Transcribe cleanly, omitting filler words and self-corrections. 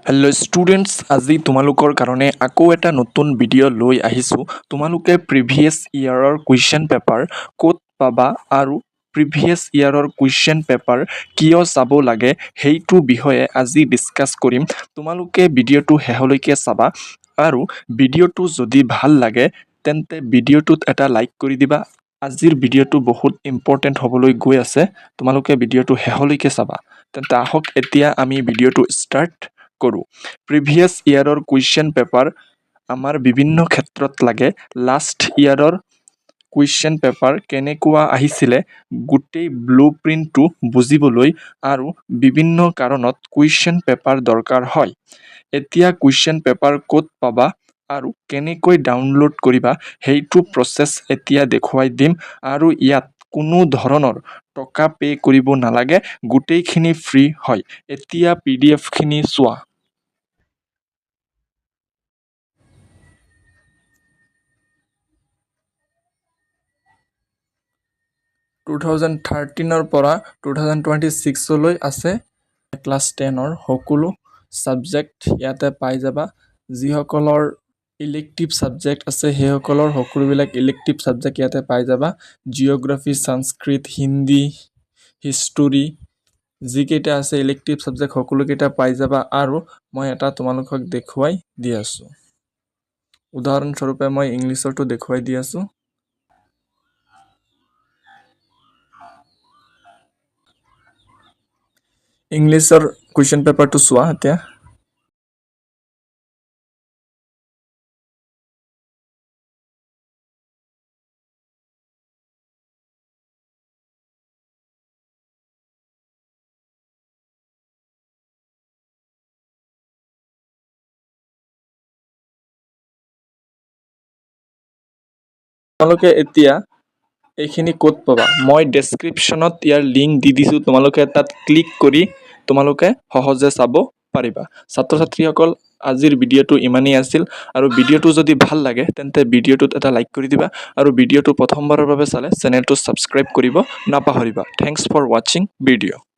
Hello' students, আজি তোমালোকৰ কাৰণে আকৌ এটা নতুন ভিডিঅ' লৈ আহিছোঁ। তোমালোকে প্ৰিভিয়াছ ইয়াৰৰ কুৱেশ্যন পেপাৰ ক'ত পাবা আৰু প্ৰিভিয়াছ ইয়াৰৰ কুৱেশ্যন পেপাৰ কিয় চাব লাগে সেইটো বিষয়ে আজি ডিছকাছ কৰিম। তোমালোকে ভিডিঅ'টো শেষলৈকে চাবা আৰু ভিডিঅ'টো যদি ভাল লাগে তেন্তে ভিডিঅ'টোত এটা লাইক কৰি দিবা। আজিৰ ভিডিঅ'টো বহুত ইম্পৰ্টেণ্ট হ'বলৈ গৈ আছে, তোমালোকে ভিডিঅ'টো শেষলৈকে চাবা। তেন্তে আহক এতিয়া আমি ভিডিঅ'টো ষ্টাৰ্ট কৰোঁ। প্ৰিভিয়াছ ইয়াৰৰ কুৱেশ্যন পেপাৰ আমাৰ বিভিন্ন ক্ষেত্ৰত লাগে। লাষ্ট ইয়াৰৰ কুৱেশ্যন পেপাৰ কেনেকুৱা আহিছিলে গোটেই ব্লু প্ৰিণ্টটো বুজিবলৈ আৰু বিভিন্ন কাৰণত কুৱেশ্যন পেপাৰ দৰকাৰ হয়। এতিয়া কুৱেশ্যন পেপাৰ ক'ত পাবা আৰু কেনেকৈ ডাউনলোড কৰিবা সেইটো প্ৰচেছ এতিয়া দেখুৱাই দিম। আৰু ইয়াত কোনো ধৰণৰ টকা পে' কৰিব নালাগে, গোটেইখিনি ফ্ৰী হয়। এতিয়া PDF খিনি চোৱা। 2013 পৰা 2026 আছে। ক্লাছ 10 সকলো ছাবজেক্ট ইয়াতে পাই যাবা। যিসকলৰ ইলেক্টিভ ছাবজেক্ট আছে সেইসকলৰ সকলোবিলাক ইলেক্টিভ ছাবজেক্ট ইয়াতে পাই যাবা। জিঅ'গ্ৰাফী, সংস্কৃত, হিন্দী, হিষ্টৰী যিকেইটা আছে ইলেক্টিভ ছাবজেক্ট সকলোকেইটা পাই যাবা। আৰু মই এটা তোমালোকক দেখুৱাই দি আছোঁ। উদাহৰণস্বৰূপে মই ইংলিছৰটো দেখুৱাই দি আছোঁ। ইংলিছৰ কুৱেশ্যন পেপাৰটো চোৱা এতিয়া। তোমালোকে এতিয়া এইখিনি ক'ত পাবা? মই ডেছক্ৰিপশ্যনত ইয়াৰ লিংক দি দিছোঁ। তোমালোকে তাত ক্লিক কৰি তোমালোকে সহজে চাব পাৰিবা। ছাত্ৰ ছাত্ৰীসকল, আজিৰ ভিডিঅ'টো ইমানেই আছিল। আৰু ভিডিঅ'টো যদি ভাল লাগে তেন্তে ভিডিঅ'টোত এটা লাইক কৰি দিবা আৰু ভিডিঅ'টো প্ৰথমবাৰৰ বাবে চালে চেনেলটো ছাবস্ক্ৰাইব কৰিব নাপাহৰিবা। থেংকছ ফৰ ৱাচিং ভিডিঅ'।